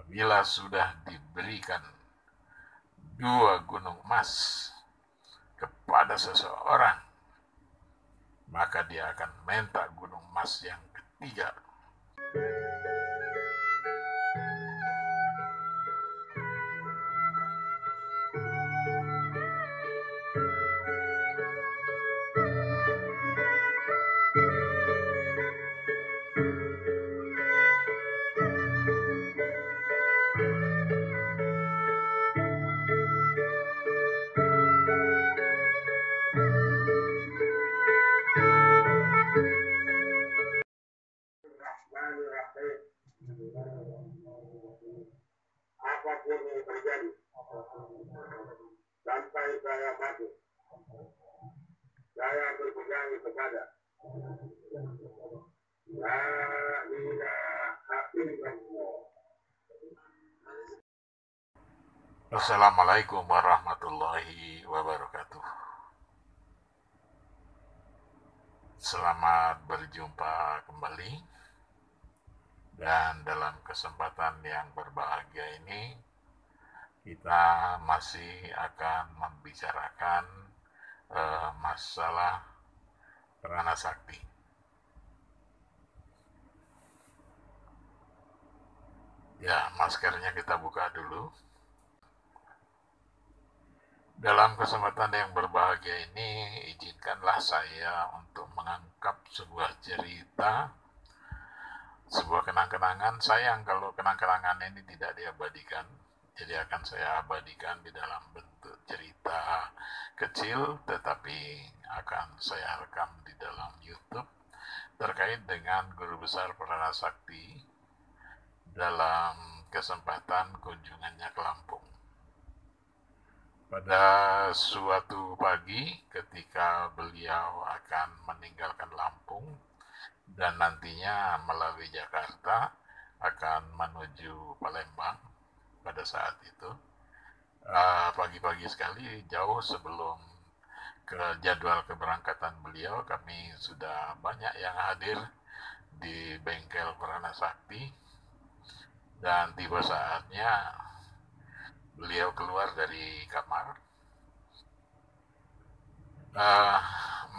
Apabila sudah diberikan 2 gunung emas kepada seseorang, maka dia akan minta gunung emas yang ketiga. Apapun yang terjadi sampai saya mati, saya berpegang kepada La ilaha illallah. Assalamualaikum warahmatullahi wabarakatuh. Selamat berjumpa kembali. Dan dalam kesempatan yang berbahagia ini, kita masih akan membicarakan masalah prana sakti. Ya, maskernya kita buka dulu. Dalam kesempatan yang berbahagia ini, izinkanlah saya untuk mengangkat sebuah cerita, sebuah kenang-kenangan. Sayang kalau kenang-kenangan ini tidak diabadikan, jadi akan saya abadikan di dalam bentuk cerita kecil, tetapi akan saya rekam di dalam YouTube terkait dengan guru besar prana sakti dalam kesempatan kunjungannya ke Lampung. Pada suatu pagi ketika beliau akan meninggalkan Lampung dan nantinya melalui Jakarta akan menuju Palembang, pada saat itu pagi-pagi sekali, jauh sebelum ke jadwal keberangkatan beliau, kami sudah banyak yang hadir di bengkel prana sakti, dan tiba saatnya beliau keluar dari kamar,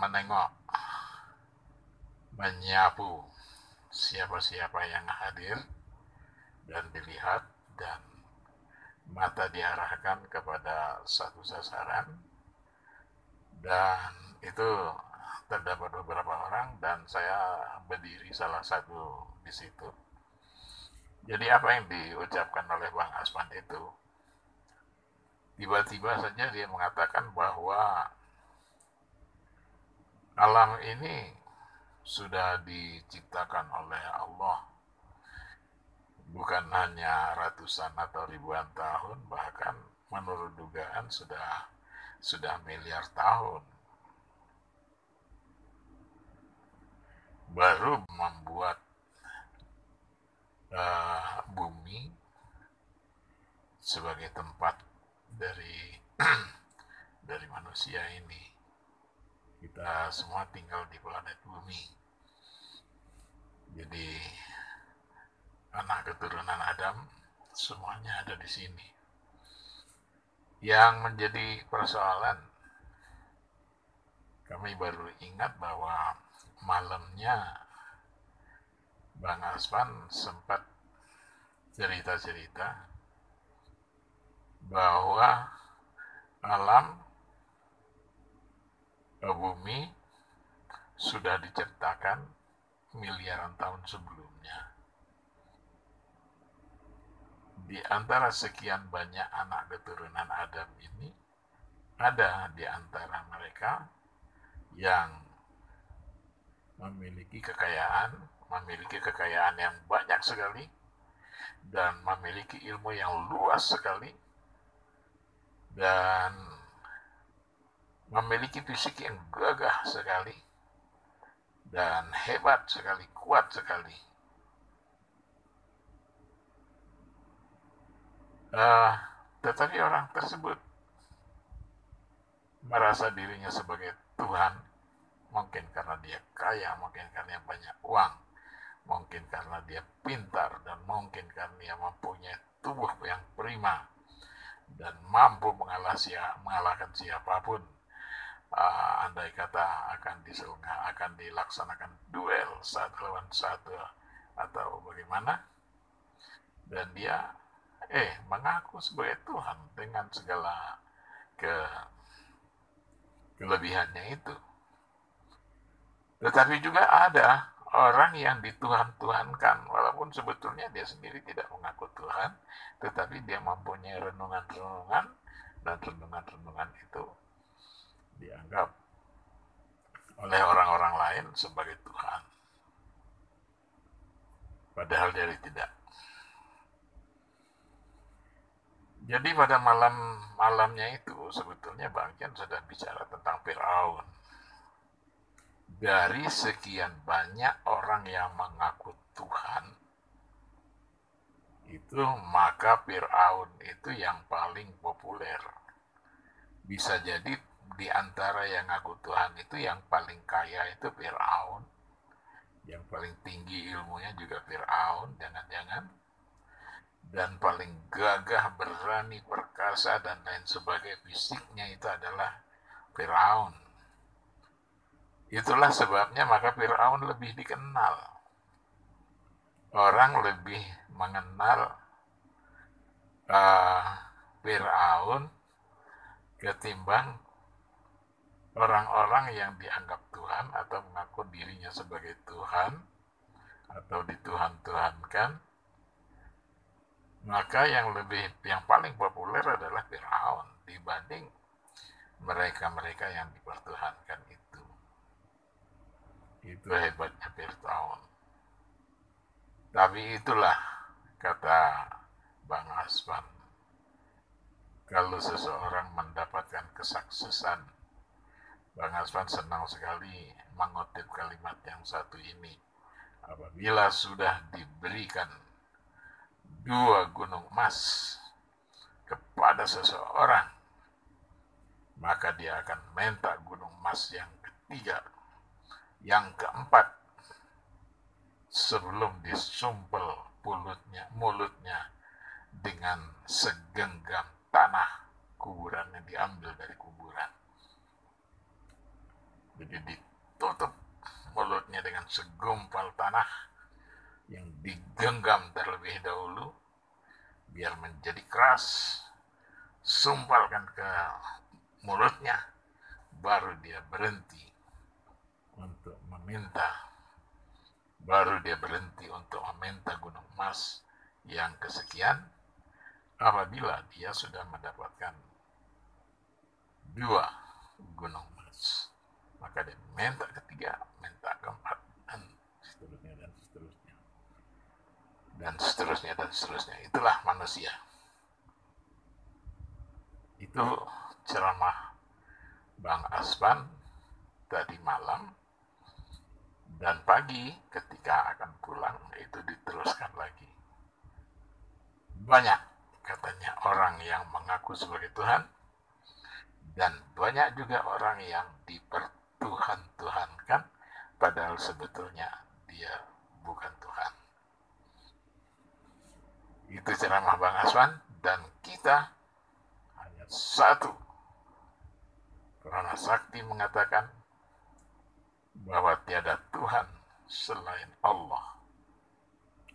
menengok, menyapu siapa-siapa yang hadir, dan dilihat, dan mata diarahkan kepada satu sasaran, dan itu terdapat beberapa orang, dan saya berdiri salah satu di situ. Jadi apa yang diucapkan oleh Bang Asman itu, tiba-tiba saja dia mengatakan bahwa alam ini sudah diciptakan oleh Allah bukan hanya ratusan atau ribuan tahun, bahkan menurut dugaan sudah miliar tahun, baru membuat bumi sebagai tempat dari manusia ini. Kita semua tinggal di planet bumi. Jadi anak keturunan Adam semuanya ada di sini. Yang menjadi persoalan, kami baru ingat bahwa malamnya Bang Asman sempat cerita-cerita bahwa alam bumi sudah diciptakan miliaran tahun sebelumnya. Di antara sekian banyak anak keturunan Adam ini, ada di antara mereka yang memiliki kekayaan yang banyak sekali, dan memiliki ilmu yang luas sekali, dan memiliki fisik yang gagah sekali, dan hebat sekali, kuat sekali. Tetapi orang tersebut merasa dirinya sebagai Tuhan, mungkin karena dia kaya, mungkin karena banyak uang, mungkin karena dia pintar, dan mungkin karena dia mempunyai tubuh yang prima dan mampu mengalahkan siapapun. Andai kata akan dilaksanakan duel satu lawan satu atau bagaimana, dan dia mengaku sebagai Tuhan dengan segala kelebihannya itu. Tetapi juga ada orang yang dituhan-tuhankan, walaupun sebetulnya dia sendiri tidak mengaku Tuhan, tetapi dia mempunyai renungan-renungan, dan renungan-renungan itu dianggap oleh orang-orang lain sebagai Tuhan. Padahal dia tidak. Jadi pada malamnya itu sebetulnya bagian sudah bicara tentang Firaun. Dari sekian banyak orang yang mengaku Tuhan, itu maka Firaun itu yang paling populer. Bisa jadi di antara yang ngaku Tuhan itu yang paling kaya itu Firaun, yang paling tinggi ilmunya juga Firaun, jangan-jangan, dan paling gagah, berani, perkasa, dan lain sebagainya fisiknya itu adalah Firaun. Itulah sebabnya maka Firaun lebih dikenal. Orang lebih mengenal Firaun ketimbang orang-orang yang dianggap Tuhan atau mengaku dirinya sebagai Tuhan atau dituhan-tuhankan. Maka yang paling populer adalah Firaun dibanding mereka-mereka yang dipertuhankan itu. Itu hebatnya Firaun. Tapi itulah kata Bang Aswan, kalau seseorang mendapatkan kesuksesan, Bang Aswan senang sekali mengutip kalimat yang satu ini. Apabila sudah diberikan 2 gunung emas kepada seseorang, maka dia akan minta gunung emas yang ketiga, yang keempat, sebelum disumpel mulutnya dengan segenggam tanah kuburan yang diambil dari kuburan. Jadi ditutup mulutnya dengan segumpal tanah yang digenggam terlebih dahulu biar menjadi keras, sumpalkan ke mulutnya, baru dia berhenti untuk meminta gunung emas yang kesekian. Apabila dia sudah mendapatkan 2 gunung emas, maka dia minta ketiga, minta keempat, dan seterusnya dan seterusnya dan seterusnya dan seterusnya. Itulah manusia. Itu ceramah Bang Aswan tadi malam, dan pagi ketika akan pulang itu diteruskan lagi. Banyak katanya orang yang mengaku sebagai Tuhan, dan banyak juga orang yang dipertuhan-tuhankan, padahal sebetulnya dia bukan Tuhan. Itu ceramah Bang Aswan, dan kita hanya satu. Karena Sakti mengatakan bahwa tiada Tuhan selain Allah.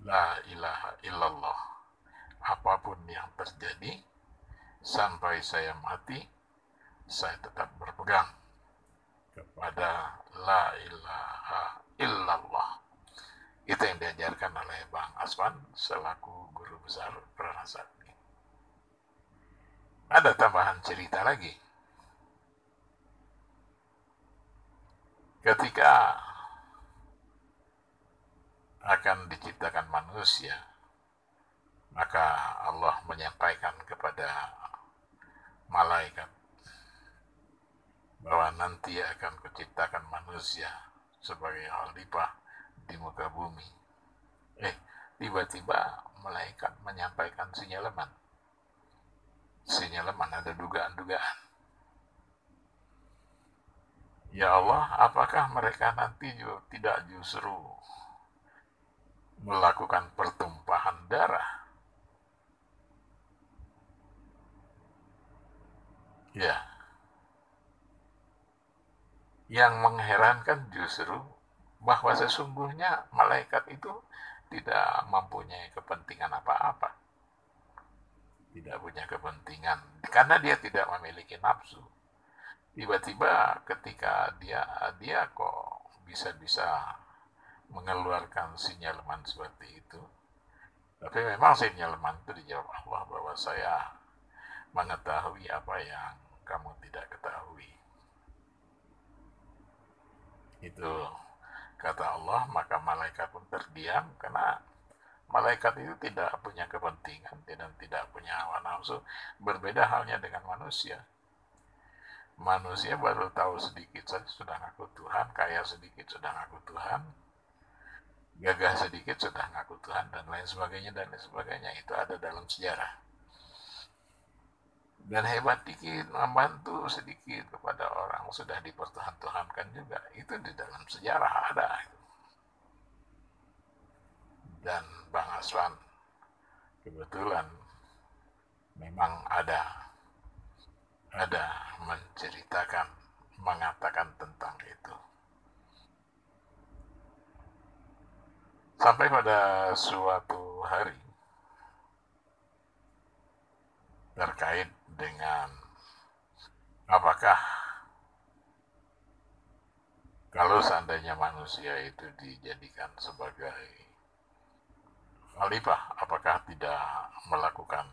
La ilaha illallah. Apapun yang terjadi, sampai saya mati, saya tetap berpegang kepada la ilaha illallah. Itu yang diajarkan oleh Bang Aswan selaku guru besar Prana Sakti. Ada tambahan cerita lagi. Ketika akan diciptakan manusia, maka Allah menyampaikan kepada malaikat bahwa nanti akan kuciptakan manusia sebagai khalifah di muka bumi. Tiba-tiba malaikat menyampaikan sinyaleman. Ada dugaan-dugaan. Ya Allah, apakah mereka nanti tidak justru melakukan pertumpahan darah Ya, yang mengherankan justru bahwa sesungguhnya malaikat itu tidak mempunyai kepentingan apa-apa, tidak punya kepentingan, karena dia tidak memiliki nafsu. Tiba-tiba ketika dia kok bisa-bisa mengeluarkan sinyaleman seperti itu. Tapi memang sinyaleman itu dijawab Allah bahwa saya mengetahui apa yang kamu tidak ketahui. Itu kata Allah, maka malaikat pun terdiam karena malaikat itu tidak punya kepentingan dan tidak punya hawa nafsu. Berbeda halnya dengan manusia. Manusia baru tahu sedikit saja sudah ngaku Tuhan, kaya sedikit sudah ngaku Tuhan, gagah sedikit sudah ngaku Tuhan, dan lain sebagainya, dan lain sebagainya. Itu ada dalam sejarah. Dan hebat dikit, membantu sedikit kepada orang sudah dipertuhan-tuhankan juga. Itu di dalam sejarah ada. Dan Bang Aswan kebetulan memang ada menceritakan, mengatakan tentang itu. Sampai pada suatu hari terkait dengan apakah kalau seandainya manusia itu dijadikan sebagai khalifah, apakah tidak melakukan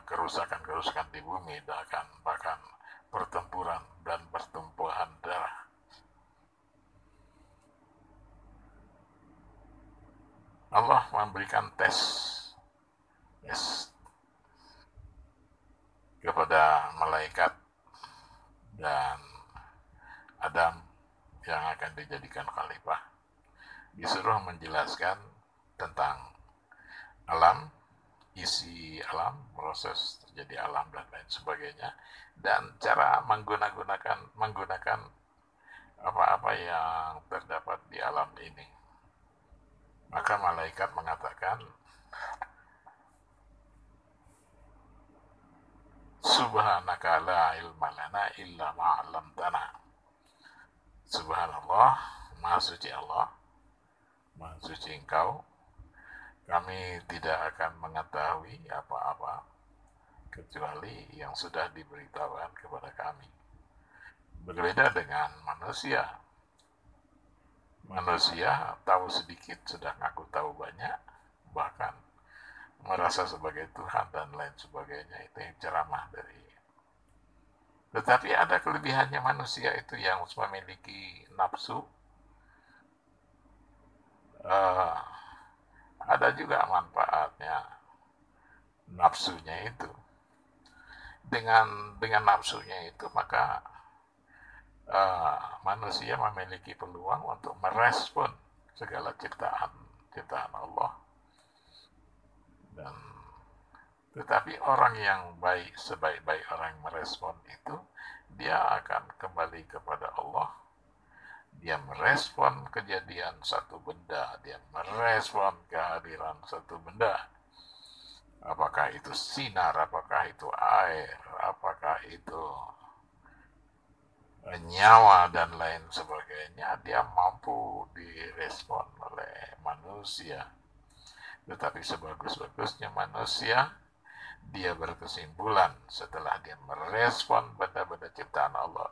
kerusakan-kerusakan di bumi, bahkan pertempuran dan pertumpahan darah. Allah memberikan tes kepada malaikat dan Adam yang akan dijadikan khalifah. Disuruh menjelaskan tentang alam, isi alam, proses terjadi alam dan lain sebagainya, dan cara menggunakan apa-apa yang terdapat di alam ini. Maka malaikat mengatakan, Subhanaka la ilma lana illa ma 'allamtana. Subhanallah, Maha Suci Allah, Maha Suci Engkau, kami tidak akan mengetahui apa-apa kecuali yang sudah diberitahukan kepada kami. Berbeda dengan manusia. Manusia tahu sedikit sudah ngaku tahu banyak, bahkan merasa sebagai Tuhan dan lain sebagainya. Itu yang ceramah dari. Tetapi ada kelebihannya manusia itu yang memiliki nafsu. Ada juga manfaatnya nafsunya itu. Dengan nafsunya itu maka manusia memiliki peluang untuk merespon segala ciptaan Allah. Dan tetapi orang yang baik, sebaik-baik orang yang merespon itu, dia akan kembali kepada Allah. Dia merespon kejadian satu benda, dia merespon kehadiran satu benda. Apakah itu sinar, apakah itu air, apakah itu nyawa dan lain sebagainya, dia mampu direspon oleh manusia. Tetapi sebagus-bagusnya manusia, dia berkesimpulan setelah dia merespon benda-benda ciptaan Allah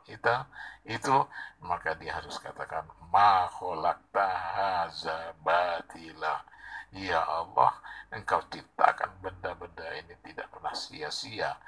itu maka dia harus katakan, ma khalaqta hadza batila. Ya Allah, Engkau ciptakan benda-benda ini tidak pernah sia-sia.